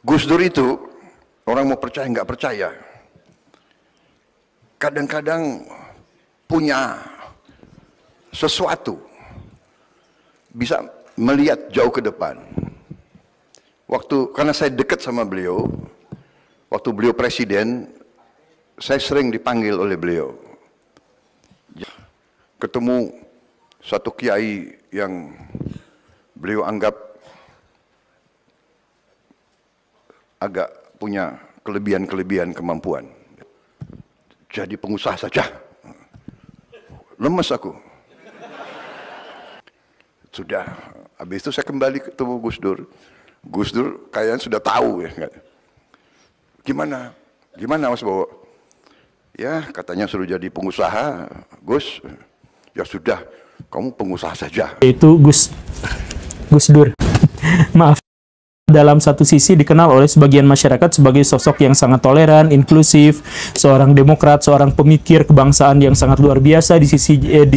Gus Dur itu, orang mau percaya nggak percaya, kadang-kadang punya sesuatu, bisa melihat jauh ke depan. Karena saya dekat sama beliau, waktu beliau presiden, saya sering dipanggil oleh beliau. Ketemu satu kiai yang beliau anggap agak punya kelebihan kemampuan. Jadi pengusaha saja. Lemes aku. Sudah, habis itu saya kembali ketemu Gus Dur. Gus Dur kayaknya sudah tahu ya. Gimana Mas Bowo? Ya katanya suruh jadi pengusaha, Gus. Ya sudah, kamu pengusaha saja. Itu Gus Dur. Maaf. Dalam satu sisi dikenal oleh sebagian masyarakat sebagai sosok yang sangat toleran, inklusif, seorang demokrat, seorang pemikir kebangsaan yang sangat luar biasa. Di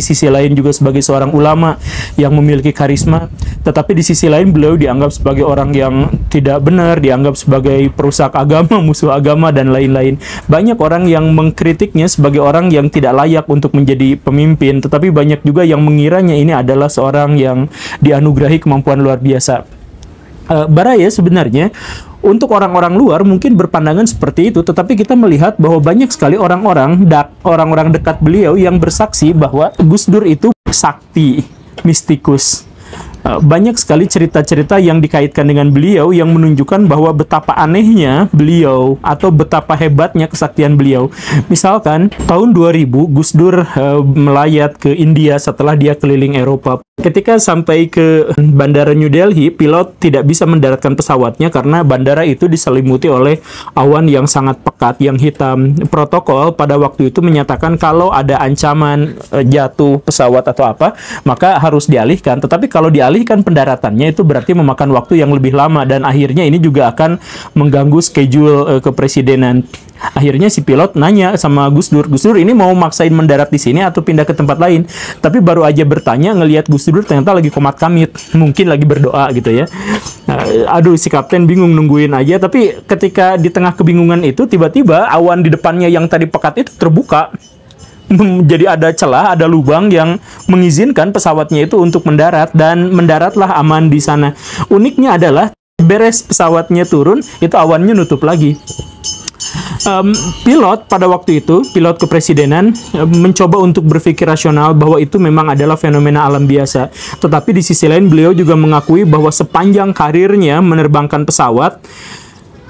sisi lain juga sebagai seorang ulama yang memiliki karisma. Tetapi di sisi lain beliau dianggap sebagai orang yang tidak benar, dianggap sebagai perusak agama, musuh agama, dan lain-lain. Banyak orang yang mengkritiknya sebagai orang yang tidak layak untuk menjadi pemimpin. Tetapi banyak juga yang mengiranya ini adalah seorang yang dianugerahi kemampuan luar biasa. Baraya sebenarnya untuk orang-orang luar mungkin berpandangan seperti itu, tetapi kita melihat bahwa banyak sekali orang-orang dekat beliau yang bersaksi bahwa Gus Dur itu sakti, mistikus. Banyak sekali cerita-cerita yang dikaitkan dengan beliau yang menunjukkan bahwa betapa anehnya beliau atau betapa hebatnya kesaktian beliau. Misalkan tahun 2000 Gus Dur melayat ke India setelah dia keliling Eropa. Ketika sampai ke bandara New Delhi, pilot tidak bisa mendaratkan pesawatnya karena bandara itu diselimuti oleh awan yang sangat pekat, yang hitam. Protokol pada waktu itu menyatakan kalau ada ancaman jatuh pesawat atau apa, maka harus dialihkan. Tetapi kalau dialihkan pendaratannya itu berarti memakan waktu yang lebih lama dan akhirnya ini juga akan mengganggu schedule kepresidenan. Akhirnya si pilot nanya sama Gus Dur ini mau maksain mendarat di sini atau pindah ke tempat lain? Tapi baru aja bertanya ngelihat Gus Dur ternyata lagi komat kamit, mungkin lagi berdoa gitu ya. Aduh, si kapten bingung nungguin aja. Tapi ketika di tengah kebingungan itu tiba-tiba awan di depannya yang tadi pekat itu terbuka. Jadi ada celah, ada lubang yang mengizinkan pesawatnya itu untuk mendarat dan mendaratlah aman di sana. Uniknya adalah beres pesawatnya turun, itu awannya nutup lagi. Pilot pada waktu itu, pilot kepresidenan mencoba untuk berpikir rasional bahwa itu memang adalah fenomena alam biasa. Tetapi di sisi lain beliau juga mengakui bahwa sepanjang karirnya menerbangkan pesawat,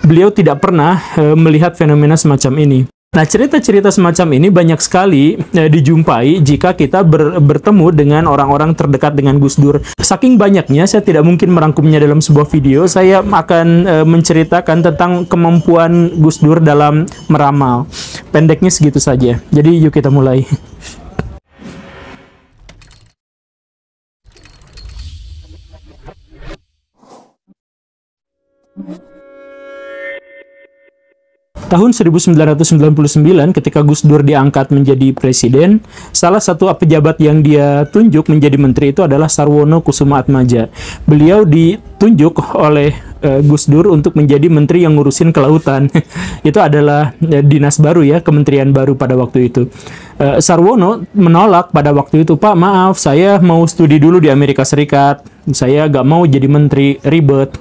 beliau tidak pernah melihat fenomena semacam ini. Nah, cerita-cerita semacam ini banyak sekali dijumpai jika kita bertemu dengan orang-orang terdekat dengan Gus Dur. Saking banyaknya, saya tidak mungkin merangkumnya dalam sebuah video. Saya akan menceritakan tentang kemampuan Gus Dur dalam meramal. Pendeknya segitu saja. Jadi, yuk kita mulai. Tahun 1999 ketika Gus Dur diangkat menjadi presiden, salah satu pejabat yang dia tunjuk menjadi menteri itu adalah Sarwono Kusumaatmadja. Beliau ditunjuk oleh Gus Dur untuk menjadi menteri yang ngurusin kelautan. Itu adalah dinas baru ya, kementerian baru pada waktu itu. Sarwono menolak pada waktu itu, "Pak, maaf, saya mau studi dulu di Amerika Serikat. Saya gak mau jadi menteri, ribet."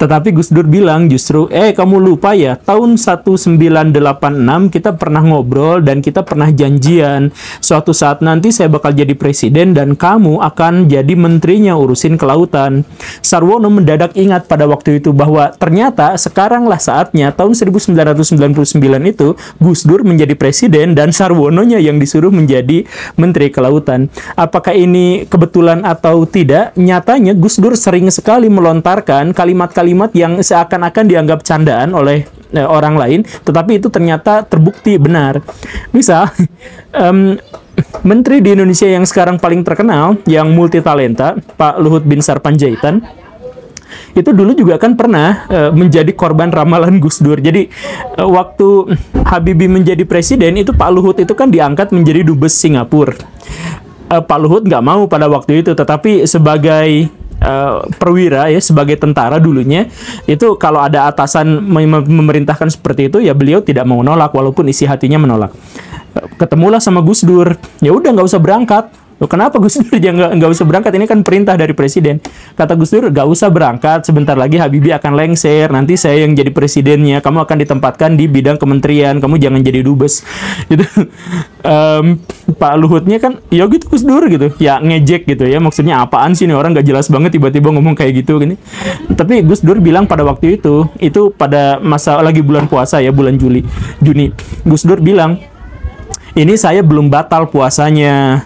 Tetapi Gus Dur bilang justru, kamu lupa ya, tahun 1986 kita pernah ngobrol dan kita pernah janjian. Suatu saat nanti saya bakal jadi presiden dan kamu akan jadi menterinya urusin kelautan. Sarwono mendadak ingat pada waktu itu bahwa ternyata sekaranglah saatnya tahun 1999 itu Gus Dur menjadi presiden dan Sarwononya yang disuruh menjadi menteri kelautan. Apakah ini kebetulan atau tidak? Nyatanya Gus Dur sering sekali melontarkan kalimat-kalimat yang seakan-akan dianggap candaan oleh orang lain, tetapi itu ternyata terbukti benar. Misal, menteri di Indonesia yang sekarang paling terkenal, yang multi talenta, Pak Luhut bin Sarpanjaitan, itu dulu juga kan pernah menjadi korban ramalan Gus Dur. Jadi waktu Habibie menjadi presiden, itu Pak Luhut itu kan diangkat menjadi dubes Singapura. Pak Luhut nggak mau pada waktu itu, tetapi sebagai perwira ya, sebagai tentara dulunya, itu kalau ada atasan memerintahkan seperti itu ya beliau tidak mau nolak walaupun isi hatinya menolak. Ketemulah sama Gus Dur, ya udah nggak usah berangkat. Loh, kenapa Gus Dur jangan nggak usah berangkat? Ini kan perintah dari presiden. Kata Gus Dur, nggak usah berangkat. Sebentar lagi Habibie akan lengser. Nanti saya yang jadi presidennya. Kamu akan ditempatkan di bidang kementerian. Kamu jangan jadi dubes. Gitu. Pak Luhutnya kan, ya gitu Gus Dur gitu. Ya ngejek gitu ya. Maksudnya apaan sih nih orang nggak jelas banget tiba-tiba ngomong kayak gitu gini. Tapi Gus Dur bilang pada waktu itu pada masa lagi bulan puasa ya, bulan Juni. Gus Dur bilang, ini saya belum batal puasanya.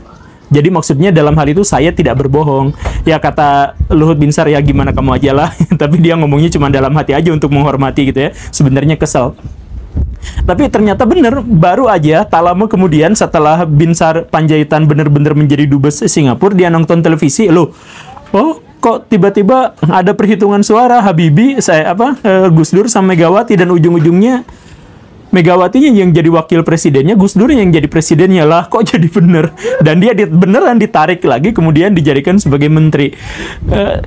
Jadi maksudnya dalam hal itu saya tidak berbohong. Ya kata Luhut Binsar, ya gimana kamu aja lah. Tapi dia ngomongnya cuma dalam hati aja untuk menghormati gitu ya. Sebenarnya kesel. Tapi ternyata benar, baru aja tak lama kemudian setelah Binsar Panjaitan benar-benar menjadi dubes Singapura, dia nonton televisi, loh, oh kok tiba-tiba ada perhitungan suara Habibie, Gus Dur sama Megawati, dan ujung-ujungnya Megawatinya yang jadi wakil presidennya, Gus Dur yang jadi presidennya. Lah kok jadi bener, dan dia beneran ditarik lagi kemudian dijadikan sebagai menteri.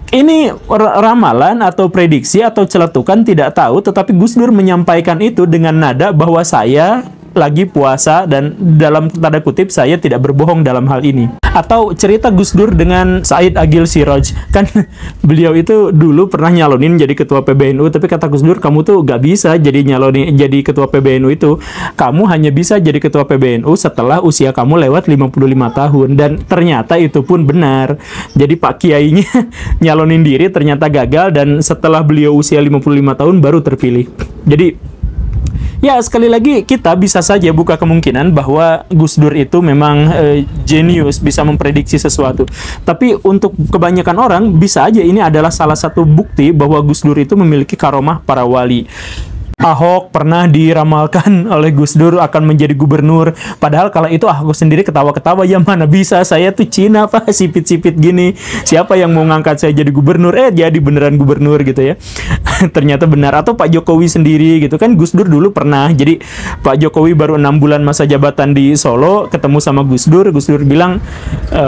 Ini ramalan atau prediksi atau celetukan tidak tahu, tetapi Gus Dur menyampaikan itu dengan nada bahwa saya lagi puasa dan dalam tanda kutip saya tidak berbohong dalam hal ini. Atau cerita Gus Dur dengan Said Agil Siroj, kan beliau itu dulu pernah nyalonin jadi ketua PBNU, tapi kata Gus Dur, kamu tuh gak bisa jadi nyalonin jadi ketua PBNU itu, kamu hanya bisa jadi ketua PBNU setelah usia kamu lewat 55 tahun. Dan ternyata itu pun benar. Jadi Pak Kiainya nyalonin diri ternyata gagal, dan setelah beliau usia 55 tahun baru terpilih. Jadi ya, sekali lagi kita bisa saja buka kemungkinan bahwa Gus Dur itu memang jenius, bisa memprediksi sesuatu. Tapi untuk kebanyakan orang, bisa aja ini adalah salah satu bukti bahwa Gus Dur itu memiliki karomah para wali. Ahok pernah diramalkan oleh Gus Dur akan menjadi gubernur. Padahal kalau itu Ahok sendiri ketawa-ketawa, ya mana bisa, saya tuh Cina Pak, sipit-sipit gini. Siapa yang mau ngangkat saya jadi gubernur? Jadi beneran gubernur gitu ya. Ternyata benar. Atau Pak Jokowi sendiri gitu kan, Gus Dur dulu pernah. Jadi Pak Jokowi baru 6 bulan masa jabatan di Solo, ketemu sama Gus Dur bilang,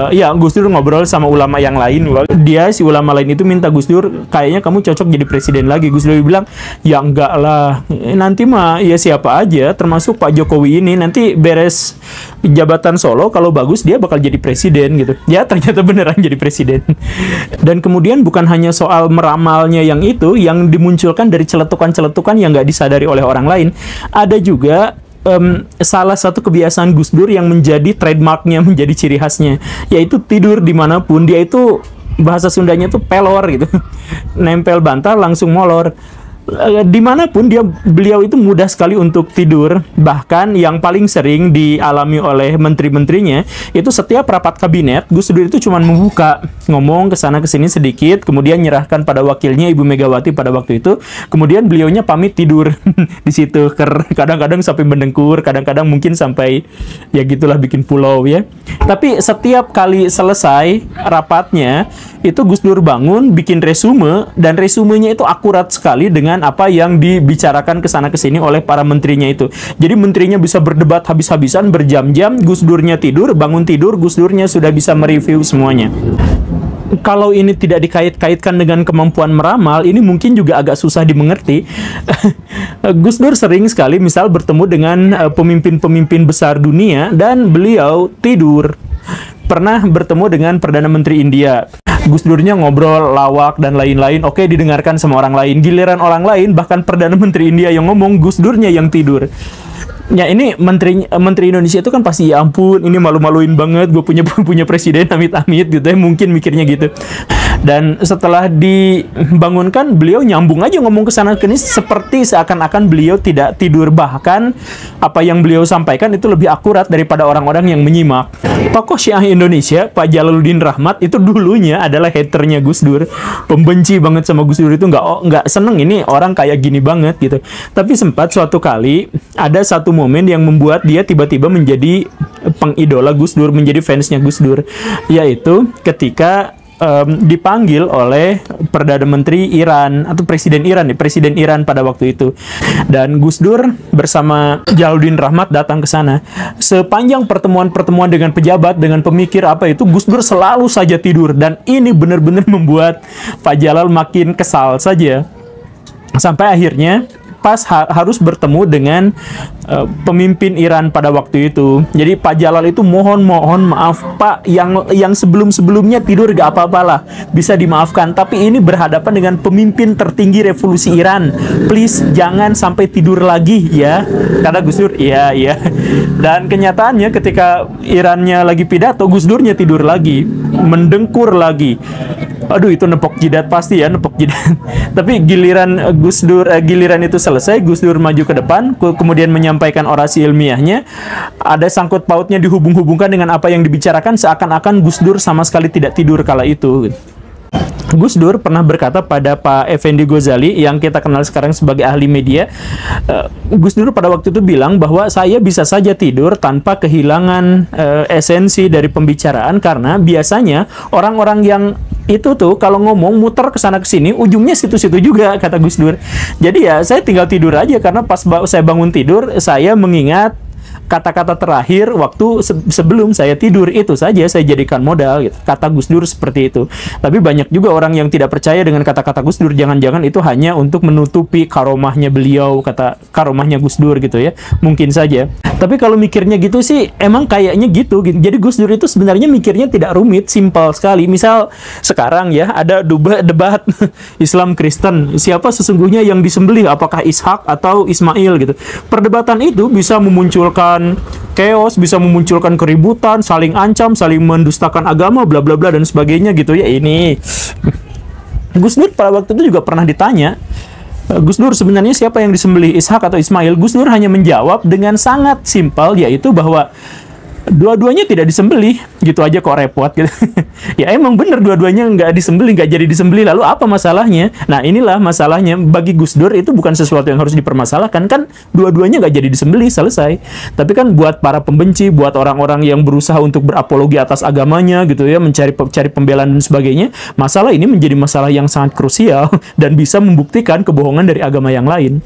ya Gus Dur ngobrol sama ulama yang lain. Si ulama lain itu minta Gus Dur, kayaknya kamu cocok jadi presiden lagi. Gus Dur bilang, ya enggak lah, nanti mah ya siapa aja, termasuk Pak Jokowi ini, nanti beres jabatan Solo kalau bagus dia bakal jadi presiden gitu. Ya ternyata beneran jadi presiden. Dan kemudian bukan hanya soal meramalnya yang itu, yang dimunculkan dari celetukan-celetukan yang nggak disadari oleh orang lain. Ada juga salah satu kebiasaan Gus Dur yang menjadi trademarknya, menjadi ciri khasnya, yaitu tidur dimanapun. Dia itu bahasa Sundanya tuh pelor gitu. Nempel bantal langsung molor. Dimanapun beliau itu mudah sekali untuk tidur. Bahkan yang paling sering dialami oleh menteri-menterinya itu setiap rapat kabinet, Gus Dur itu cuma membuka, ngomong kesana kesini sedikit, kemudian nyerahkan pada wakilnya Ibu Megawati pada waktu itu, kemudian beliaunya pamit tidur di situ. Kadang-kadang sampai mendengkur, kadang-kadang mungkin sampai ya gitulah bikin pulau ya. Tapi setiap kali selesai rapatnya itu Gus Dur bangun, bikin resume, dan resumenya itu akurat sekali dengan apa yang dibicarakan kesana kesini oleh para menterinya itu. Jadi menterinya bisa berdebat habis-habisan berjam-jam, Gus Durnya tidur, bangun tidur, Gus Durnya sudah bisa mereview semuanya. Kalau ini tidak dikait-kaitkan dengan kemampuan meramal, ini mungkin juga agak susah dimengerti. Gus Dur sering sekali misal bertemu dengan pemimpin-pemimpin besar dunia dan beliau tidur. Pernah bertemu dengan Perdana Menteri India. Gus Durnya ngobrol, lawak, dan lain-lain. Oke, didengarkan sama orang lain. Giliran orang lain, bahkan Perdana Menteri India yang ngomong, Gus Durnya yang tidur. Ya ini menteri Indonesia itu kan pasti, ya ampun, ini malu-maluin banget, gue punya presiden, amit-amit gitu ya, mungkin mikirnya gitu. Dan setelah dibangunkan, beliau nyambung aja ngomong kesana kesini seperti seakan-akan beliau tidak tidur. Bahkan apa yang beliau sampaikan itu lebih akurat daripada orang-orang yang menyimak. Tokoh Syiah Indonesia, Pak Jalaluddin Rahmat, itu dulunya adalah haternya Gus Dur, pembenci banget sama Gus Dur, itu nggak seneng ini orang kayak gini banget gitu. Tapi sempat suatu kali ada satu momen yang membuat dia tiba-tiba menjadi pengidola Gus Dur, menjadi fansnya Gus Dur, yaitu ketika dipanggil oleh Perdana Menteri Iran atau Presiden Iran pada waktu itu. Dan Gus Dur bersama Jalaluddin Rahmat datang ke sana. Sepanjang pertemuan-pertemuan dengan pejabat, dengan pemikir apa itu, Gus Dur selalu saja tidur, dan ini benar-benar membuat Pak Jalal makin kesal saja. Sampai akhirnya pas harus bertemu dengan pemimpin Iran pada waktu itu. Jadi Pak Jalal itu mohon maaf Pak, yang sebelum-sebelumnya tidur gak apa-apalah, bisa dimaafkan. Tapi ini berhadapan dengan pemimpin tertinggi revolusi Iran. Please jangan sampai tidur lagi ya. Kata Gus Dur, iya. Dan kenyataannya ketika Irannya lagi pidato, Gus Durnya tidur lagi, mendengkur lagi. Aduh, itu nepok jidat pasti ya, nepok jidat. Tapi giliran giliran itu selesai, Gus Dur maju ke depan, kemudian menyampaikan orasi ilmiahnya. Ada sangkut pautnya, dihubung-hubungkan dengan apa yang dibicarakan, seakan-akan Gus Dur sama sekali tidak tidur kala itu. Gus Dur pernah berkata pada Pak Effendi Ghazali yang kita kenal sekarang sebagai ahli media. Gus Dur pada waktu itu bilang bahwa saya bisa saja tidur tanpa kehilangan esensi dari pembicaraan, karena biasanya orang-orang yang itu tuh kalau ngomong muter ke sana ke sini, ujungnya situ-situ juga, kata Gus Dur. Jadi ya saya tinggal tidur aja, karena pas saya bangun tidur saya mengingat kata-kata terakhir waktu sebelum saya tidur, itu saja saya jadikan modal gitu. Kata Gus Dur seperti itu. Tapi banyak juga orang yang tidak percaya dengan kata-kata Gus Dur. Jangan-jangan itu hanya untuk menutupi karomahnya beliau, kata karomahnya Gus Dur gitu ya. Mungkin saja. Tapi kalau mikirnya gitu sih emang kayaknya gitu. Jadi Gus Dur itu sebenarnya mikirnya tidak rumit, simpel sekali. Misal sekarang ya ada debat Islam Kristen, siapa sesungguhnya yang disembelih, apakah Ishak atau Ismail gitu. Perdebatan itu bisa memunculkan chaos, bisa memunculkan keributan, saling ancam, saling mendustakan agama, bla bla bla dan sebagainya gitu ya. Ini Gus Dur pada waktu itu juga pernah ditanya, Gus Dur sebenarnya siapa yang disembelih, Ishak atau Ismail? Gus Dur hanya menjawab dengan sangat simpel, yaitu bahwa dua-duanya tidak disembelih. Gitu aja kok repot gitu. Ya emang bener dua-duanya nggak disembelih, nggak jadi disembelih, lalu apa masalahnya? Nah inilah masalahnya. Bagi Gus Dur itu bukan sesuatu yang harus dipermasalahkan, kan dua-duanya nggak jadi disembelih, selesai. Tapi kan buat para pembenci, buat orang-orang yang berusaha untuk berapologi atas agamanya gitu ya, mencari pembelaan dan sebagainya, masalah ini menjadi masalah yang sangat krusial dan bisa membuktikan kebohongan dari agama yang lain.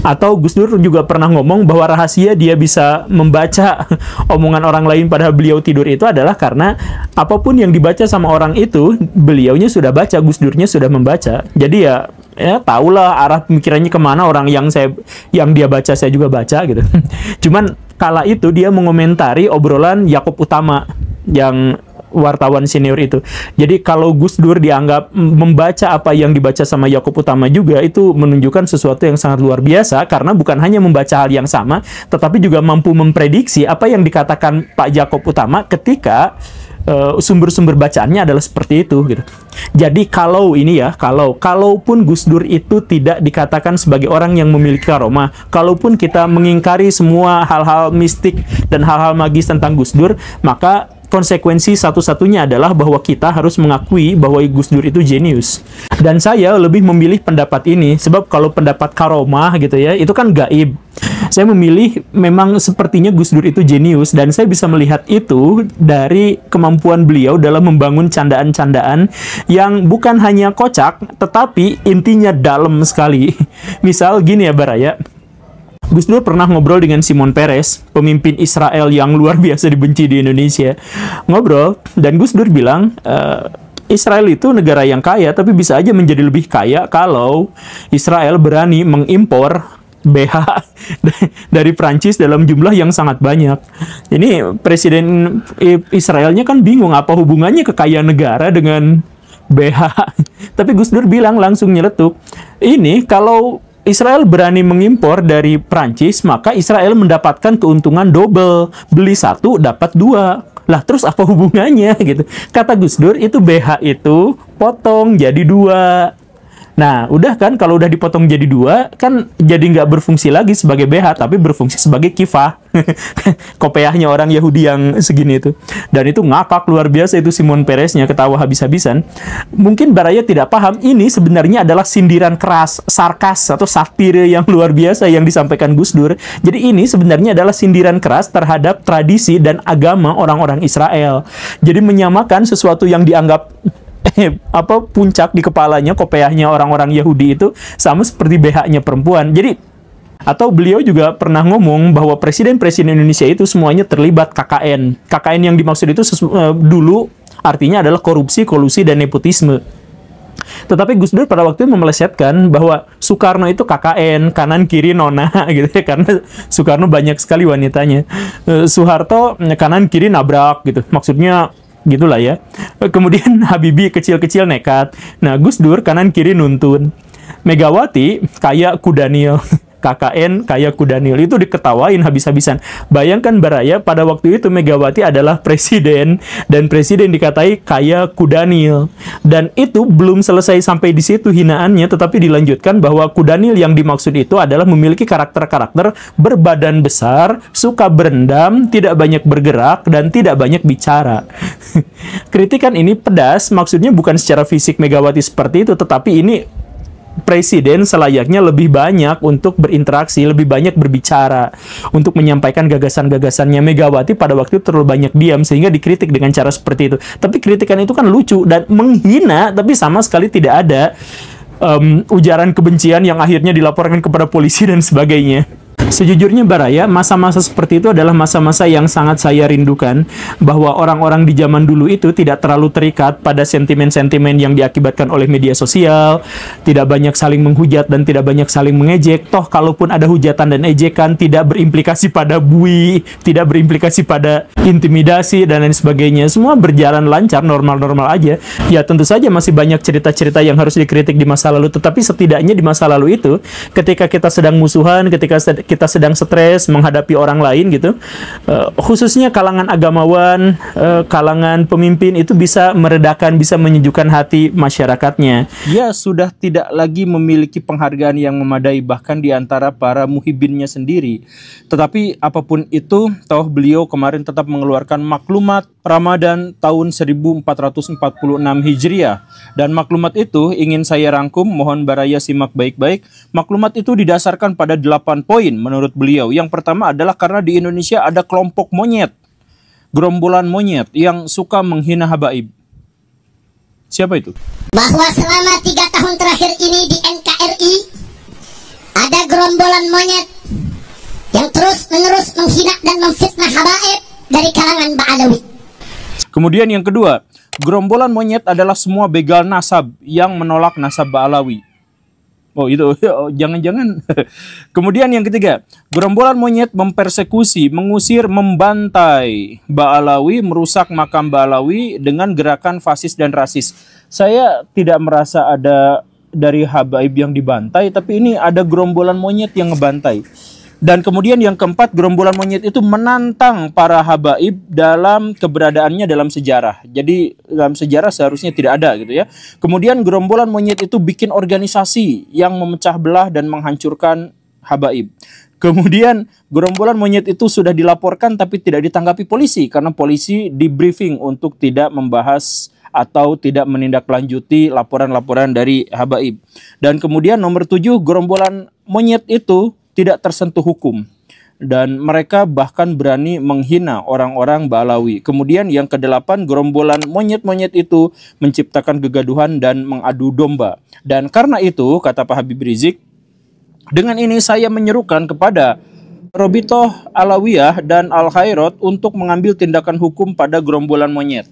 Atau Gus Dur juga pernah ngomong bahwa rahasia dia bisa membaca omongan orang lain padahal beliau tidur itu adalah karena apapun yang dibaca sama orang itu, beliaunya sudah baca, Gus Durnya sudah membaca. Jadi ya tahulah arah pemikirannya kemana orang yang dia baca, saya juga baca gitu. Cuman kala itu dia mengomentari obrolan Yakob Utama yang wartawan senior itu. Jadi kalau Gus Dur dianggap membaca apa yang dibaca sama Yakob Utama juga, itu menunjukkan sesuatu yang sangat luar biasa, karena bukan hanya membaca hal yang sama, tetapi juga mampu memprediksi apa yang dikatakan Pak Yakob Utama ketika sumber-sumber bacaannya adalah seperti itu gitu. Jadi kalau ini ya, kalaupun Gus Dur itu tidak dikatakan sebagai orang yang memiliki karomah, kalaupun kita mengingkari semua hal-hal mistik dan hal-hal magis tentang Gus Dur, maka konsekuensi satu-satunya adalah bahwa kita harus mengakui bahwa Gus Dur itu jenius. Dan saya lebih memilih pendapat ini, sebab kalau pendapat karomah gitu ya, itu kan gaib. Saya memilih memang sepertinya Gus Dur itu jenius, dan saya bisa melihat itu dari kemampuan beliau dalam membangun candaan-candaan yang bukan hanya kocak, tetapi intinya dalam sekali. Misal gini ya Baraya, Gus Dur pernah ngobrol dengan Shimon Peres, pemimpin Israel yang luar biasa dibenci di Indonesia. Ngobrol, dan Gus Dur bilang, Israel itu negara yang kaya, tapi bisa aja menjadi lebih kaya kalau Israel berani mengimpor BH dari Prancis dalam jumlah yang sangat banyak. Ini Presiden Israelnya kan bingung, apa hubungannya kekayaan negara dengan BH. Tapi Gus Dur bilang langsung nyeletuk, ini kalau Israel berani mengimpor dari Prancis, maka Israel mendapatkan keuntungan double. Beli satu, dapat dua. Lah terus apa hubungannya gitu? Kata Gus Dur, itu BH itu potong jadi dua. Nah, udah kan, kalau udah dipotong jadi dua, kan jadi nggak berfungsi lagi sebagai BH, tapi berfungsi sebagai kifah. Kopiahnya orang Yahudi yang segini itu. Dan itu ngakak luar biasa itu Shimon Peresnya, ketawa habis-habisan. Mungkin Baraya tidak paham, ini sebenarnya adalah sindiran keras, sarkas, atau satire yang luar biasa yang disampaikan Gus Dur. Jadi ini sebenarnya adalah sindiran keras terhadap tradisi dan agama orang-orang Israel. Jadi menyamakan sesuatu yang dianggap puncak di kepalanya, kopiahnya orang-orang Yahudi itu sama seperti BH-nya perempuan. Jadi atau beliau juga pernah ngomong bahwa presiden-presiden Indonesia itu semuanya terlibat KKN. KKN yang dimaksud itu dulu artinya adalah korupsi, kolusi, dan nepotisme. Tetapi Gus Dur pada waktu itu memelesetkan bahwa Soekarno itu KKN, kanan kiri nona gitu ya, karena Soekarno banyak sekali wanitanya. Soeharto kanan kiri nabrak gitu. Maksudnya gitulah ya. Kemudian Habibie kecil-kecil nekat. Nah, Gus Dur kanan kiri nuntun. Megawati kayak Kudanil. KKN kayak Kudanil, itu diketawain habis-habisan. Bayangkan Baraya, pada waktu itu Megawati adalah presiden dan presiden dikatai kayak Kudanil. Dan itu belum selesai sampai di situ hinaannya, tetapi dilanjutkan bahwa Kudanil yang dimaksud itu adalah memiliki karakter-karakter berbadan besar, suka berendam, tidak banyak bergerak, dan tidak banyak bicara. Kritikan ini pedas, maksudnya bukan secara fisik Megawati seperti itu, tetapi ini presiden selayaknya lebih banyak untuk berinteraksi, lebih banyak berbicara, untuk menyampaikan gagasan-gagasannya. Megawati pada waktu itu terlalu banyak diam, sehingga dikritik dengan cara seperti itu. Tapi kritikan itu kan lucu dan menghina, tapi sama sekali tidak ada ujaran kebencian yang akhirnya dilaporkan kepada polisi dan sebagainya. Sejujurnya Baraya, masa-masa seperti itu adalah masa-masa yang sangat saya rindukan, bahwa orang-orang di zaman dulu itu tidak terlalu terikat pada sentimen-sentimen yang diakibatkan oleh media sosial, tidak banyak saling menghujat dan tidak banyak saling mengejek. Toh kalaupun ada hujatan dan ejekan, tidak berimplikasi pada bui, tidak berimplikasi pada intimidasi dan lain sebagainya. Semua berjalan lancar, normal-normal aja. Ya tentu saja masih banyak cerita-cerita yang harus dikritik di masa lalu, tetapi setidaknya di masa lalu itu, ketika kita sedang musuhan, ketika kita sedang stres menghadapi orang lain gitu, khususnya kalangan agamawan, kalangan pemimpin, itu bisa meredakan, bisa menyejukkan hati masyarakatnya. Dia sudah tidak lagi memiliki penghargaan yang memadai bahkan di antara para muhibinnya sendiri. Tetapi apapun itu, toh beliau kemarin tetap mengeluarkan maklumat Ramadan tahun 1446 Hijriah. Dan maklumat itu ingin saya rangkum, mohon Baraya simak baik-baik. Maklumat itu didasarkan pada 8 poin menurut beliau. Yang pertama adalah karena di Indonesia ada kelompok monyet, gerombolan monyet yang suka menghina habaib. Siapa itu? Bahwa selama 3 tahun terakhir ini di NKRI ada gerombolan monyet yang terus-menerus menghina dan memfitnah habaib dari kalangan Ba'alawi. Kemudian yang kedua, gerombolan monyet adalah semua begal nasab yang menolak nasab Ba'alawi. Oh itu, jangan-jangan. Kemudian yang ketiga, gerombolan monyet mempersekusi, mengusir, membantai Ba'alawi, merusak makam Ba'alawi dengan gerakan fasis dan rasis. Saya tidak merasa ada dari habaib yang dibantai, tapi ini ada gerombolan monyet yang ngebantai. Dan kemudian yang keempat, gerombolan monyet itu menantang para habaib dalam keberadaannya dalam sejarah. Jadi dalam sejarah seharusnya tidak ada gitu ya. Kemudian gerombolan monyet itu bikin organisasi yang memecah belah dan menghancurkan habaib. Kemudian gerombolan monyet itu sudah dilaporkan tapi tidak ditanggapi polisi, karena polisi di briefing untuk tidak membahas atau tidak menindaklanjuti laporan-laporan dari habaib. Dan kemudian nomor 7, gerombolan monyet itu tidak tersentuh hukum dan mereka bahkan berani menghina orang-orang Ba'alawi. Kemudian yang ke-8, gerombolan monyet-monyet itu menciptakan kegaduhan dan mengadu domba. Dan karena itu, kata Pak Habib Rizik, dengan ini saya menyerukan kepada Robitoh Alawiyah dan Al-Khairat untuk mengambil tindakan hukum pada gerombolan monyet.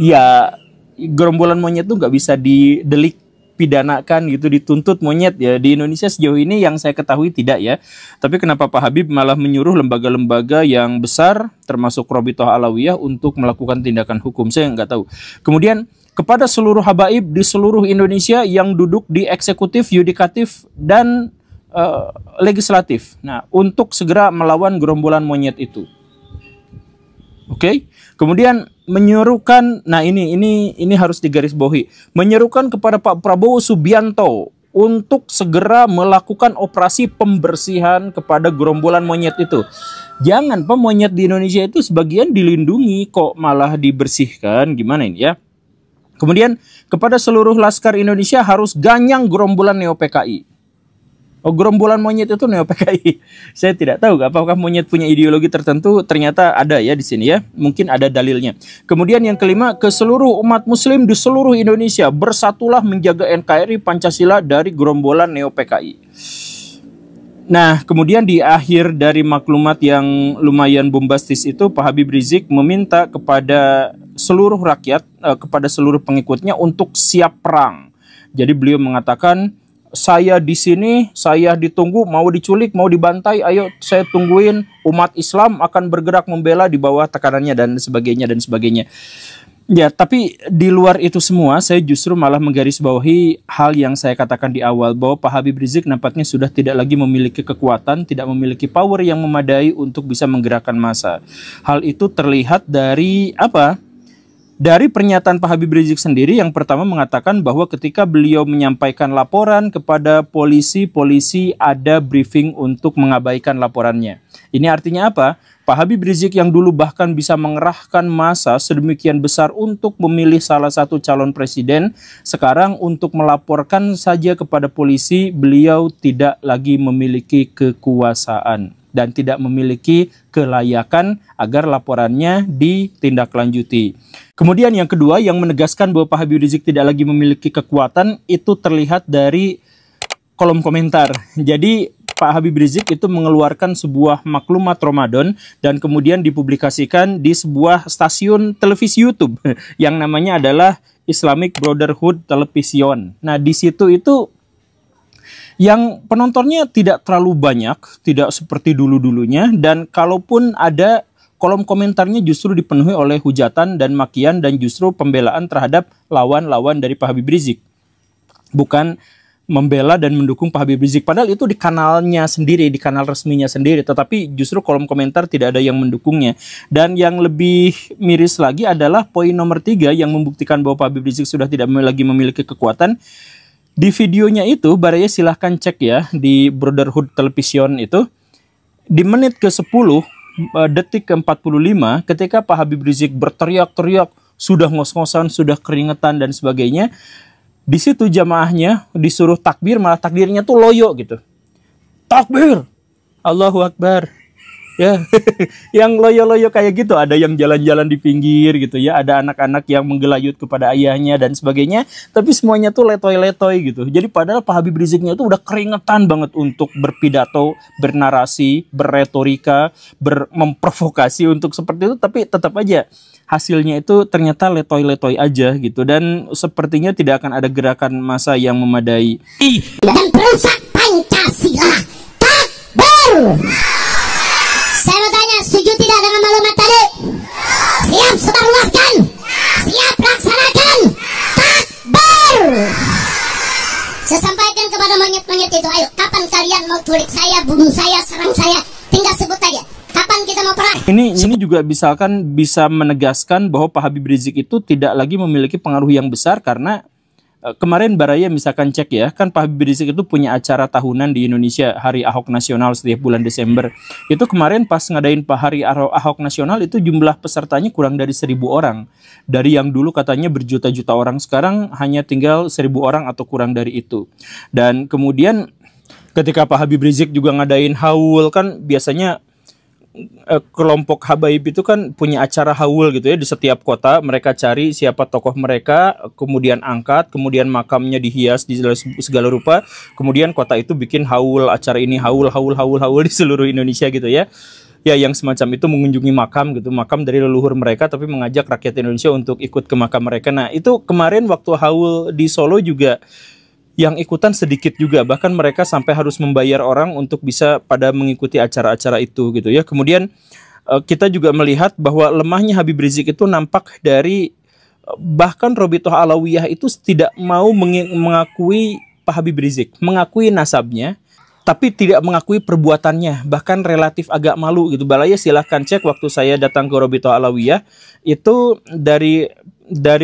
Ya, gerombolan monyet itu nggak bisa didelik pidanakan gitu, dituntut monyet ya. Di Indonesia sejauh ini yang saya ketahui tidak ya. Tapi kenapa Pak Habib malah menyuruh lembaga-lembaga yang besar termasuk Robitoh Alawiyah untuk melakukan tindakan hukum, saya nggak tahu. Kemudian kepada seluruh habaib di seluruh Indonesia yang duduk di eksekutif, yudikatif, dan legislatif. Nah, untuk segera melawan gerombolan monyet itu. Oke. Kemudian menyerukan, nah ini harus digarisbawahi, menyerukan kepada Pak Prabowo Subianto untuk segera melakukan operasi pembersihan kepada gerombolan monyet itu. Jangan Pak, monyet di Indonesia itu sebagian dilindungi kok malah dibersihkan, gimana ini ya? Kemudian kepada seluruh laskar Indonesia harus ganyang gerombolan Neo PKI. Oh, gerombolan monyet itu Neo PKI. Saya tidak tahu apakah monyet punya ideologi tertentu. Ternyata ada ya di sini ya. Mungkin ada dalilnya. Kemudian yang kelima, ke seluruh umat muslim di seluruh Indonesia, bersatulah menjaga NKRI Pancasila dari gerombolan Neo PKI. Nah, kemudian di akhir dari maklumat yang lumayan bombastis itu, Pak Habib Rizik meminta kepada seluruh rakyat, kepada seluruh pengikutnya untuk siap perang. Jadi beliau mengatakan, saya di sini, saya ditunggu, mau diculik, mau dibantai, ayo saya tungguin, umat Islam akan bergerak membela di bawah tekanannya dan sebagainya dan sebagainya. Ya, tapi di luar itu semua, saya justru malah menggarisbawahi hal yang saya katakan di awal, bahwa Pak Habib Rizik nampaknya sudah tidak lagi memiliki kekuatan, tidak memiliki power yang memadai untuk bisa menggerakkan massa. Hal itu terlihat dari apa? Dari pernyataan Pak Habib Rizik sendiri yang pertama mengatakan bahwa ketika beliau menyampaikan laporan kepada polisi, polisi ada briefing untuk mengabaikan laporannya. Ini artinya apa? Pak Habib Rizik yang dulu bahkan bisa mengerahkan massa sedemikian besar untuk memilih salah satu calon presiden, sekarang untuk melaporkan saja kepada polisi, beliau tidak lagi memiliki kekuasaan dan tidak memiliki kelayakan agar laporannya ditindaklanjuti. Kemudian yang kedua yang menegaskan bahwa Pak Habib Rizik tidak lagi memiliki kekuatan itu terlihat dari kolom komentar. Jadi Pak Habib Rizik itu mengeluarkan sebuah maklumat Ramadan dan kemudian dipublikasikan di sebuah stasiun televisi YouTube yang namanya adalah Islamic Brotherhood Television. Nah, di situ itu yang penontonnya tidak terlalu banyak, tidak seperti dulu-dulunya, dan kalaupun ada, kolom komentarnya justru dipenuhi oleh hujatan dan makian dan justru pembelaan terhadap lawan-lawan dari Pak Habib Rizik. Bukan membela dan mendukung Pak Habib Rizik, padahal itu di kanalnya sendiri, di kanal resminya sendiri, tetapi justru kolom komentar tidak ada yang mendukungnya. Dan yang lebih miris lagi adalah poin nomor 3 yang membuktikan bahwa Pak Habib Rizik sudah tidak lagi memiliki kekuatan. Di videonya itu, Baraya silahkan cek ya, di Brotherhood Television itu, di menit ke-10, detik ke-45, ketika Pak Habib Rizik berteriak-teriak, sudah ngos-ngosan, sudah keringetan, dan sebagainya, di situ jamaahnya disuruh takbir, malah takbirnya tuh loyo gitu. Takbir! Allahu Akbar! Ya, yang loyo-loyo kayak gitu, ada yang jalan-jalan di pinggir gitu ya, ada anak-anak yang menggelayut kepada ayahnya dan sebagainya, tapi semuanya tuh letoy-letoy gitu. Jadi padahal Pak Habib Riziknya itu udah keringetan banget untuk berpidato, bernarasi, berretorika, memprovokasi untuk seperti itu, tapi tetap aja hasilnya itu ternyata letoy-letoy aja gitu, dan sepertinya tidak akan ada gerakan massa yang memadai. Dan perusak Pancasila. Takbir! Saya mau tanya, setuju tidak dengan maklumat tadi? Siap sebarluaskan? Siap laksanakan? Takbir! Saya sampaikan kepada monyet-monyet itu, ayo, kapan kalian mau culik saya, bunuh saya, serang saya? Tinggal sebut aja. Kapan kita mau perang? Ini juga misalkan bisa menegaskan bahwa Pak Habib Rizik itu tidak lagi memiliki pengaruh yang besar, karena kemarin Baraya misalkan cek ya, kan Pak Habib Rizik itu punya acara tahunan di Indonesia, Hari Ahok Nasional setiap bulan Desember. Itu kemarin pas ngadain Hari Ahok Nasional itu jumlah pesertanya kurang dari 1.000 orang. Dari yang dulu katanya berjuta-juta orang, sekarang hanya tinggal 1.000 orang atau kurang dari itu. Dan kemudian ketika Pak Habib Rizik juga ngadain haul, kan biasanya kelompok habaib itu kan punya acara haul gitu ya, di setiap kota mereka cari siapa tokoh mereka, kemudian angkat, kemudian makamnya dihias di segala rupa, kemudian kota itu bikin haul, acara ini haul di seluruh Indonesia gitu ya. Ya, yang semacam itu mengunjungi makam gitu, makam dari leluhur mereka, tapi mengajak rakyat Indonesia untuk ikut ke makam mereka. Nah, itu kemarin waktu haul di Solo juga yang ikutan sedikit juga, bahkan mereka sampai harus membayar orang untuk bisa pada mengikuti acara-acara itu gitu ya. Kemudian kita juga melihat bahwa lemahnya Habib Rizik itu nampak dari bahkan Robitoh Alawiyah itu tidak mau mengakui Pak Habib Rizik, mengakui nasabnya, tapi tidak mengakui perbuatannya, bahkan relatif agak malu gitu. Baraya silahkan cek waktu saya datang ke Robitoh Alawiyah, itu dari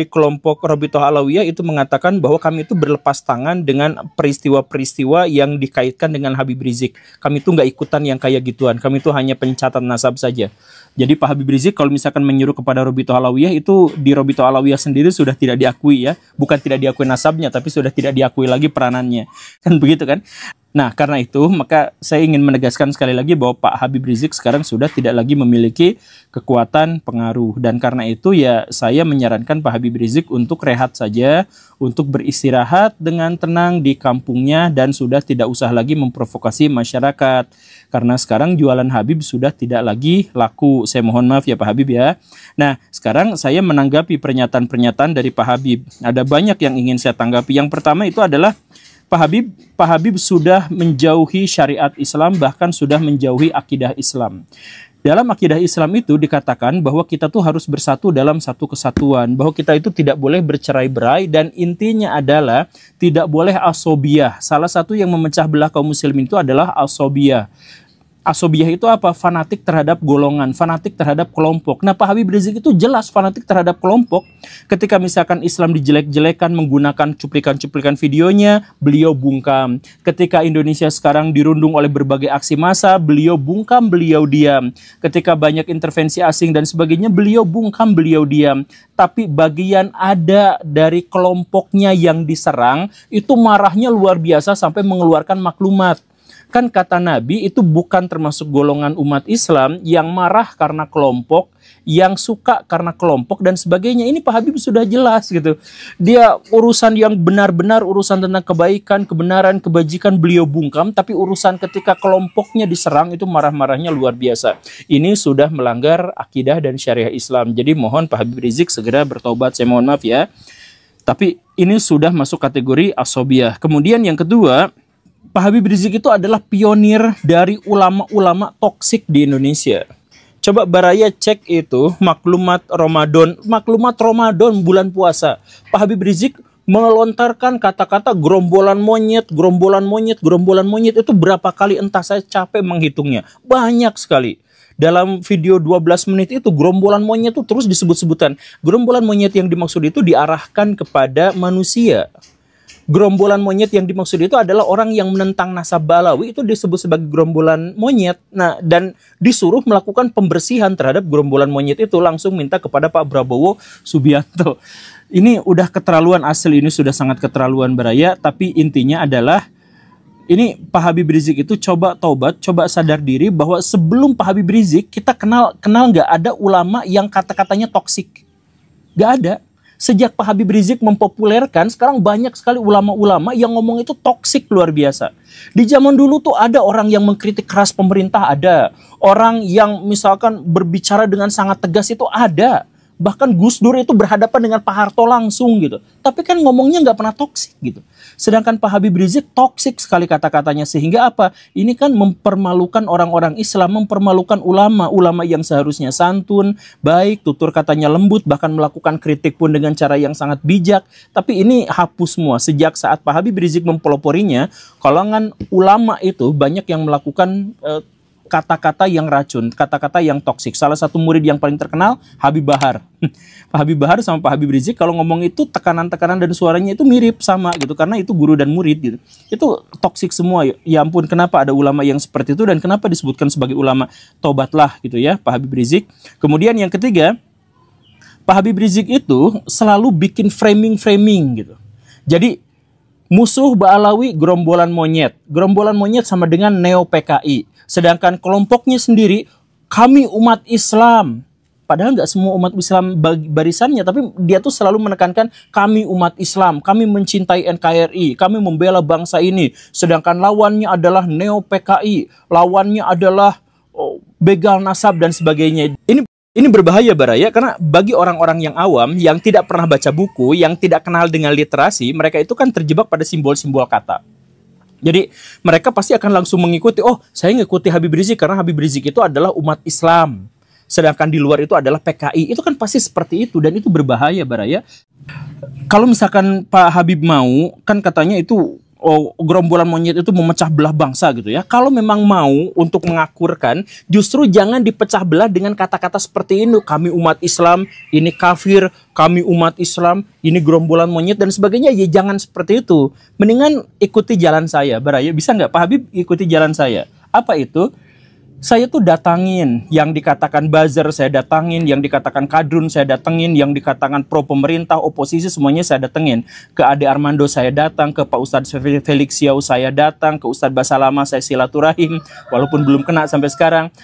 kelompok Robitoh Alawiyah itu mengatakan bahwa kami itu berlepas tangan dengan peristiwa-peristiwa yang dikaitkan dengan Habib Rizik. Kami itu nggak ikutan yang kayak gituan, kami itu hanya pencatat nasab saja. Jadi Pak Habib Rizik kalau misalkan menyuruh kepada Robitoh Alawiyah, itu di Robitoh Alawiyah sendiri sudah tidak diakui ya, bukan tidak diakui nasabnya, tapi sudah tidak diakui lagi peranannya, kan begitu kan. Nah, karena itu maka saya ingin menegaskan sekali lagi bahwa Pak Habib Rizik sekarang sudah tidak lagi memiliki kekuatan pengaruh. Dan karena itu ya saya menyarankan Pak Habib Rizik untuk rehat saja, untuk beristirahat dengan tenang di kampungnya dan sudah tidak usah lagi memprovokasi masyarakat. Karena sekarang jualan Habib sudah tidak lagi laku. Saya mohon maaf ya Pak Habib ya. Nah, sekarang saya menanggapi pernyataan-pernyataan dari Pak Habib. Ada banyak yang ingin saya tanggapi. Yang pertama itu adalah Pak Habib sudah menjauhi syariat Islam, bahkan sudah menjauhi akidah Islam. Dalam akidah Islam itu dikatakan bahwa kita tuh harus bersatu dalam satu kesatuan, bahwa kita itu tidak boleh bercerai-berai, dan intinya adalah tidak boleh asobiyah. Salah satu yang memecah belah kaum muslimin itu adalah asobiyah. Asobiyah itu apa? Fanatik terhadap golongan, fanatik terhadap kelompok. Nah, Pak Habib Rizik itu jelas fanatik terhadap kelompok. Ketika misalkan Islam dijelek-jelekan menggunakan cuplikan-cuplikan videonya, beliau bungkam. Ketika Indonesia sekarang dirundung oleh berbagai aksi massa, beliau bungkam, beliau diam. Ketika banyak intervensi asing dan sebagainya, beliau bungkam, beliau diam. Tapi bagian ada dari kelompoknya yang diserang, itu marahnya luar biasa sampai mengeluarkan maklumat. Kan kata Nabi itu bukan termasuk golongan umat Islam yang marah karena kelompok, yang suka karena kelompok dan sebagainya. Ini Pak Habib sudah jelas gitu. Dia urusan yang benar-benar, urusan tentang kebaikan, kebenaran, kebajikan beliau bungkam, tapi urusan ketika kelompoknya diserang itu marah-marahnya luar biasa. Ini sudah melanggar akidah dan syariah Islam. Jadi mohon Pak Habib Rizik segera bertobat. Saya mohon maaf ya. Tapi ini sudah masuk kategori asobiyah. Kemudian yang kedua, Pak Habib Rizik itu adalah pionir dari ulama-ulama toksik di Indonesia. Coba Baraya cek itu maklumat Ramadan bulan puasa. Pak Habib Rizik melontarkan kata-kata gerombolan monyet itu berapa kali, entah saya capek menghitungnya. Banyak sekali. Dalam video 12 menit itu gerombolan monyet itu terus disebut-sebutan. Gerombolan monyet yang dimaksud itu diarahkan kepada manusia. Gerombolan monyet yang dimaksud itu adalah orang yang menentang nasab Balawi, itu disebut sebagai gerombolan monyet. Nah, dan disuruh melakukan pembersihan terhadap gerombolan monyet itu, langsung minta kepada Pak Prabowo Subianto. Ini udah keterlaluan, asli ini sudah sangat keterlaluan Baraya. Tapi intinya adalah ini Pak Habib Rizik itu coba taubat, coba sadar diri bahwa sebelum Pak Habib Rizik kita kenal nggak ada ulama yang kata-katanya toksik. Nggak ada. Sejak Pak Habib Rizik mempopulerkan, sekarang banyak sekali ulama-ulama yang ngomong itu toksik luar biasa. Di zaman dulu tuh ada orang yang mengkritik keras pemerintah, ada. Orang yang misalkan berbicara dengan sangat tegas itu ada. Bahkan Gus Dur itu berhadapan dengan Pak Harto langsung gitu. Tapi kan ngomongnya nggak pernah toksik gitu. Sedangkan Pak Habib Rizik toksik sekali kata-katanya. Sehingga apa? Ini kan mempermalukan orang-orang Islam, mempermalukan ulama-ulama yang seharusnya santun, baik, tutur katanya lembut, bahkan melakukan kritik pun dengan cara yang sangat bijak. Tapi ini hapus semua. Sejak saat Pak Habib Rizik mempeloporinya, kalangan ulama itu banyak yang melakukan kata-kata yang racun, kata-kata yang toksik. Salah satu murid yang paling terkenal, Habib Bahar. Pak Habib Bahar sama Pak Habib Rizik kalau ngomong itu tekanan-tekanan dan suaranya itu mirip sama gitu, karena itu guru dan murid gitu. Itu toksik semua. Ya ampun, kenapa ada ulama yang seperti itu dan kenapa disebutkan sebagai ulama? Tobatlah gitu ya Pak Habib Rizik. Kemudian yang ketiga, Pak Habib Rizik itu selalu bikin framing-framing gitu. Jadi musuh Ba'alawi gerombolan monyet. Gerombolan monyet sama dengan Neo PKI. Sedangkan kelompoknya sendiri, kami umat Islam. Padahal nggak semua umat Islam barisannya, tapi dia tuh selalu menekankan kami umat Islam, kami mencintai NKRI, kami membela bangsa ini. Sedangkan lawannya adalah Neo PKI, lawannya adalah begal nasab dan sebagainya. Ini berbahaya Baraya, karena bagi orang-orang yang awam, yang tidak pernah baca buku, yang tidak kenal dengan literasi, mereka itu kan terjebak pada simbol-simbol kata. Jadi mereka pasti akan langsung mengikuti, oh saya ngikuti Habib Rizik karena Habib Rizik itu adalah umat Islam. Sedangkan di luar itu adalah PKI. Itu kan pasti seperti itu dan itu berbahaya Baraya. Kalau misalkan Pak Habib mau, kan katanya itu gerombolan monyet itu memecah belah bangsa gitu ya. Kalau memang mau untuk mengakurkan, justru jangan dipecah belah dengan kata-kata seperti ini. Kami umat Islam, ini kafir, kami umat Islam, ini gerombolan monyet dan sebagainya. Ya jangan seperti itu. Mendingan ikuti jalan saya, Baraya. Bisa nggak Pak Habib ikuti jalan saya? Apa itu? Saya tuh datangin, yang dikatakan buzzer saya datangin, yang dikatakan kadrun saya datengin, yang dikatakan pro pemerintah, oposisi semuanya saya datengin. Ke Ade Armando saya datang, ke Pak Ustadz Felix Xiao saya datang, ke Ustadz Basalama saya silaturahim, walaupun belum kena sampai sekarang.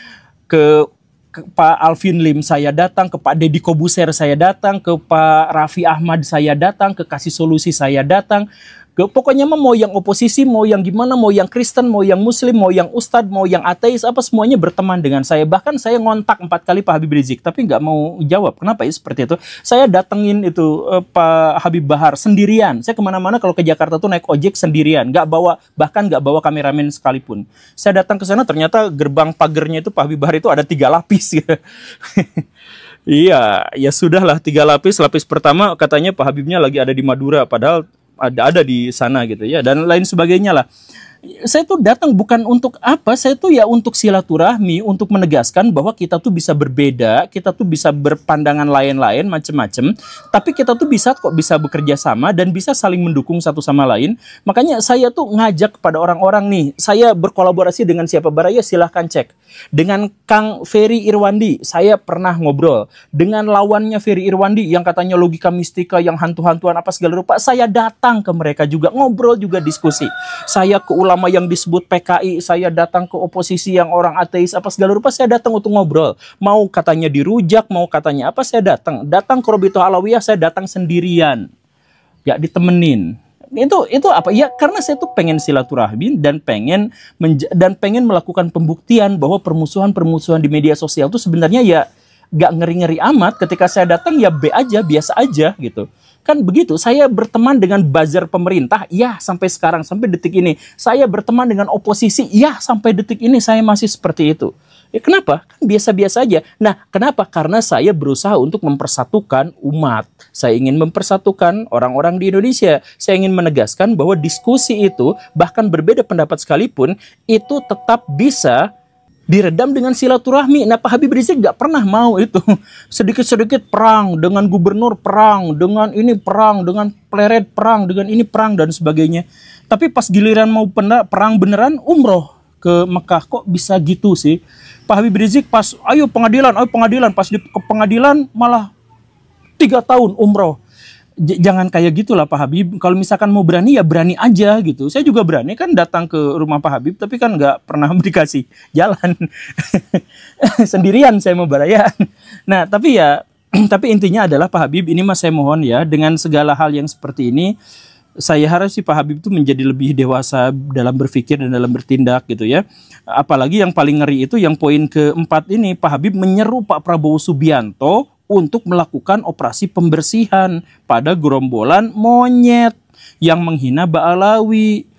Ke Pak Alvin Lim saya datang, ke Pak Deddy Kobuser saya datang, ke Pak Raffi Ahmad saya datang, ke Kasih Solusi saya datang. Pokoknya mau yang oposisi, mau yang gimana, mau yang Kristen, mau yang Muslim, mau yang Ustadz, mau yang ateis, apa semuanya berteman dengan saya. Bahkan saya ngontak 4 kali Pak Habib Rizik, tapi nggak mau jawab. Kenapa ya seperti itu? Saya datengin itu Pak Habib Bahar sendirian. Saya kemana-mana kalau ke Jakarta tuh naik ojek sendirian, bahkan nggak bawa kameramen sekalipun. Saya datang ke sana ternyata gerbang pagernya itu Pak Habib Bahar itu ada 3 lapis. Gitu. Iya, ya sudahlah 3 lapis. Lapis pertama katanya Pak Habibnya lagi ada di Madura, padahal ada di sana gitu ya, dan lain sebagainya lah. Saya tuh datang bukan untuk apa, saya tuh ya untuk silaturahmi, untuk menegaskan bahwa kita tuh bisa berbeda, kita tuh bisa berpandangan lain-lain macam-macam, tapi kita tuh bisa bekerja sama dan bisa saling mendukung satu sama lain. Makanya saya tuh ngajak kepada orang-orang nih, saya berkolaborasi dengan siapa baraya silahkan cek. Dengan Kang Ferry Irwandi, saya pernah ngobrol. Dengan lawannya Ferry Irwandi yang katanya logika mistika, yang hantu-hantuan apa segala rupa, saya datang ke mereka juga, ngobrol juga, diskusi. Saya ke ulama yang disebut PKI, saya datang ke oposisi yang orang ateis apa segala rupa, saya datang untuk ngobrol. Mau katanya dirujak, mau katanya apa, saya datang. Datang ke Robito Alawiyah, saya datang sendirian. Ya ditemenin. Itu apa ya, karena saya tuh pengen silaturahmi dan pengen melakukan pembuktian bahwa permusuhan di media sosial itu sebenarnya ya gak ngeri-ngeri amat. Ketika saya datang ya biasa aja gitu kan. Begitu saya berteman dengan buzzer pemerintah ya sampai sekarang, sampai detik ini. Saya berteman dengan oposisi ya sampai detik ini saya masih seperti itu. Ya kenapa? Kan biasa-biasa aja. Nah, kenapa? Karena saya berusaha untuk mempersatukan umat. Saya ingin mempersatukan orang-orang di Indonesia. Saya ingin menegaskan bahwa diskusi itu, bahkan berbeda pendapat sekalipun, itu tetap bisa diredam dengan silaturahmi. Nah, Pak Habib Rizik nggak pernah mau itu. Sedikit-sedikit perang, dengan gubernur perang, dengan ini perang, dengan pleret perang, dengan ini perang, dan sebagainya. Tapi pas giliran mau perang beneran, umroh ke Mekah. Kok bisa gitu sih? Pak Habib Rizik pas ayo pengadilan, pas di pengadilan malah 3 tahun umroh. Jangan kayak gitulah Pak Habib. Kalau misalkan mau berani ya berani aja gitu. Saya juga berani kan datang ke rumah Pak Habib, tapi kan nggak pernah dikasih jalan. Sendirian saya mau baraya. Nah tapi intinya adalah Pak Habib ini mas, saya mohon ya, dengan segala hal yang seperti ini, saya harap si Pak Habib itu menjadi lebih dewasa dalam berpikir dan dalam bertindak gitu ya. Apalagi yang paling ngeri itu yang poin keempat ini, Pak Habib menyeru Pak Prabowo Subianto untuk melakukan operasi pembersihan pada gerombolan monyet yang menghina Ba'alawi.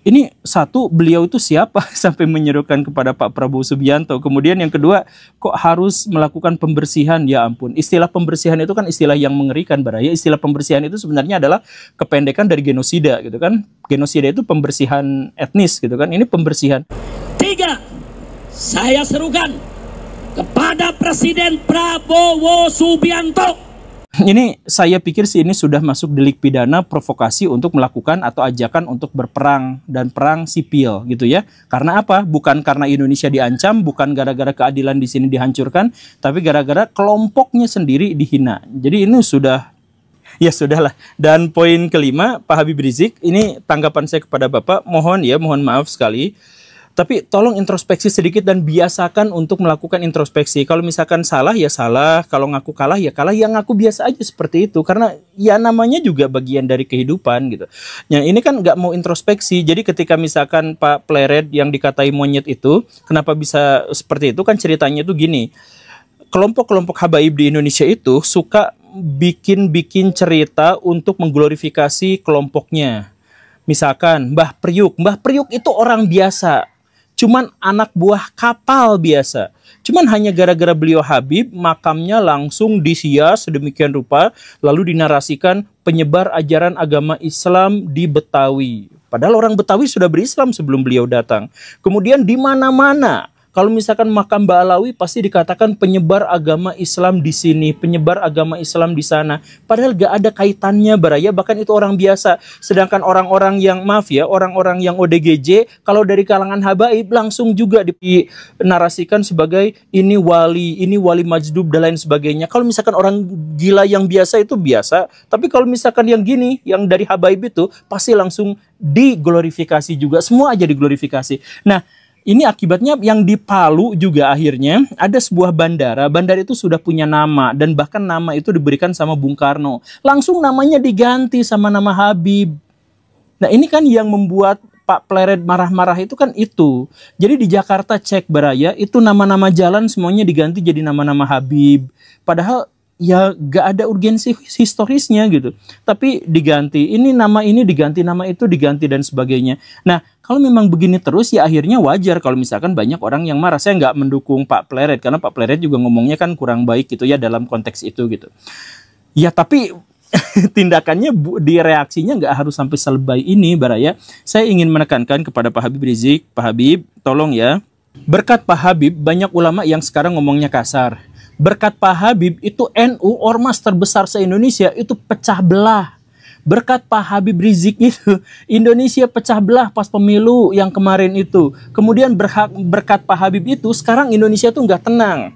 Ini satu, beliau itu siapa sampai menyerukan kepada Pak Prabowo Subianto. Kemudian yang kedua, kok harus melakukan pembersihan? Ya ampun, istilah pembersihan itu kan istilah yang mengerikan baraya. Istilah pembersihan itu sebenarnya adalah kependekan dari genosida gitu kan. Genosida itu pembersihan etnis gitu kan. Ini pembersihan. 3, saya serukan kepada Presiden Prabowo Subianto. Ini saya pikir sih ini sudah masuk delik pidana provokasi untuk melakukan atau ajakan untuk berperang dan perang sipil gitu ya. Karena apa? Bukan karena Indonesia diancam, bukan gara-gara keadilan di sini dihancurkan, tapi gara-gara kelompoknya sendiri dihina. Jadi ini sudah, ya sudahlah. Dan poin kelima, Pak Habib Rizik, ini tanggapan saya kepada Bapak, mohon maaf sekali. Tapi tolong introspeksi sedikit dan biasakan untuk melakukan introspeksi. Kalau misalkan salah ya salah, kalau ngaku kalah ya kalah, ya ngaku biasa aja seperti itu. Karena ya namanya juga bagian dari kehidupan gitu. Nah ini kan nggak mau introspeksi. Jadi ketika misalkan Pak Pleret yang dikatai monyet itu, kenapa bisa seperti itu? Kan ceritanya tuh gini. Kelompok-kelompok habaib di Indonesia itu suka bikin cerita untuk mengglorifikasi kelompoknya. Misalkan Mbah Priuk itu orang biasa. Cuman anak buah kapal biasa. Cuman hanya gara-gara beliau Habib, makamnya langsung disias sedemikian rupa, lalu dinarasikan penyebar ajaran agama Islam di Betawi. Padahal orang Betawi sudah berislam sebelum beliau datang. Kemudian di mana-mana Kalau misalkan makam Mbak Alawi pasti dikatakan penyebar agama Islam di sini, penyebar agama Islam di sana. Padahal gak ada kaitannya Baraya, bahkan itu orang biasa. Sedangkan orang-orang yang, maaf ya, orang-orang yang ODGJ, kalau dari kalangan habaib langsung juga dinarasikan sebagai ini wali majdub dan lain sebagainya. Kalau misalkan orang gila yang biasa itu biasa, tapi kalau misalkan yang gini, yang dari habaib itu pasti langsung diglorifikasi juga. Semua aja diglorifikasi. Nah, ini akibatnya yang di Palu juga akhirnya ada sebuah bandara. Bandara itu sudah punya nama dan bahkan nama itu diberikan sama Bung Karno. Langsung namanya diganti sama nama Habib. Nah, ini kan yang membuat Pak Pleret marah-marah itu kan itu. Jadi di Jakarta cek Baraya itu nama-nama jalan semuanya diganti jadi nama-nama Habib. Padahal ya gak ada urgensi historisnya gitu. Tapi diganti, ini diganti, nama itu diganti dan sebagainya. Nah, kalau memang begini terus ya akhirnya wajar kalau misalkan banyak orang yang marah. Saya nggak mendukung Pak Pleret karena Pak Pleret juga ngomongnya kan kurang baik gitu ya dalam konteks itu gitu. Ya tapi tindakannya di reaksinya nggak harus sampai selebay ini Baraya. Saya ingin menekankan kepada Pak Habib Rizik, Pak Habib tolong ya. Berkat Pak Habib banyak ulama yang sekarang ngomongnya kasar. Berkat Pak Habib itu NU ormas terbesar se-Indonesia itu pecah belah. Berkat Pak Habib Rizik itu Indonesia pecah belah pas pemilu yang kemarin itu. Kemudian berkat Pak Habib itu sekarang Indonesia tuh nggak tenang.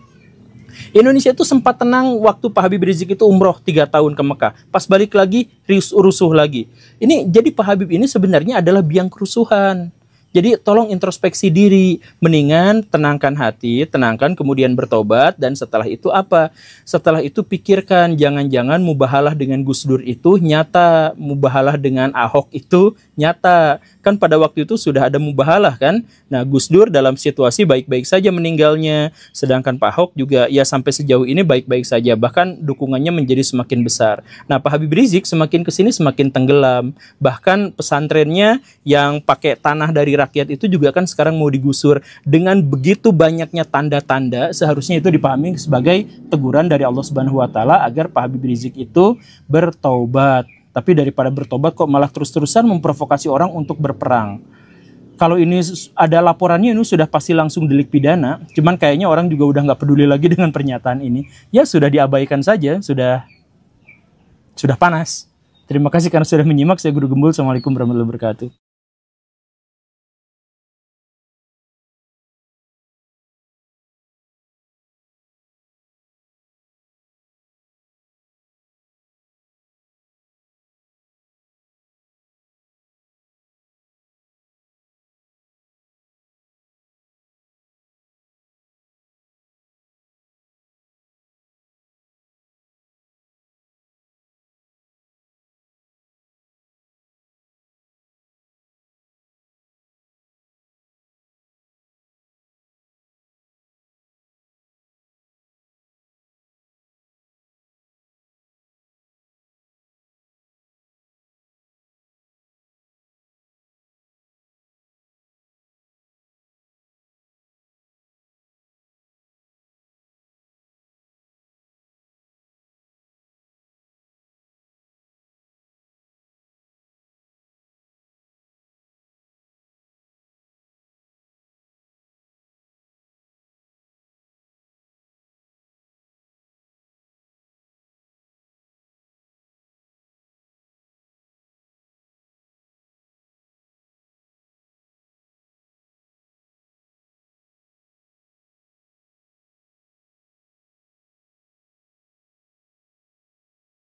Indonesia itu sempat tenang waktu Pak Habib Rizik itu umroh 3 tahun ke Mekah. Pas balik lagi rusuh lagi. Ini jadi Pak Habib ini sebenarnya adalah biang kerusuhan. Jadi tolong introspeksi diri, mendingan tenangkan hati, tenangkan kemudian bertobat dan setelah itu apa? Setelah itu pikirkan jangan-jangan mubahalah dengan Gus Dur itu nyata, mubahalah dengan Ahok itu nyata. Kan pada waktu itu sudah ada mubahalah kan? Nah, Gus Dur dalam situasi baik-baik saja meninggalnya, sedangkan Pak Ahok juga ya sampai sejauh ini baik-baik saja, bahkan dukungannya menjadi semakin besar. Nah, Pak Habib Rizik semakin kesini semakin tenggelam, bahkan pesantrennya yang pakai tanah dari rakyat itu juga kan sekarang mau digusur. Dengan begitu banyaknya tanda-tanda seharusnya itu dipahami sebagai teguran dari Allah Subhanahu wa taala agar Pak Habib Rizik itu bertaubat. Tapi daripada bertobat kok malah terus-terusan memprovokasi orang untuk berperang. Kalau ini ada laporannya ini sudah pasti langsung delik pidana. Cuman kayaknya orang juga udah nggak peduli lagi dengan pernyataan ini. Ya sudah diabaikan saja, sudah panas. Terima kasih karena sudah menyimak. Saya Guru Gembul. Assalamualaikum warahmatullahi wabarakatuh.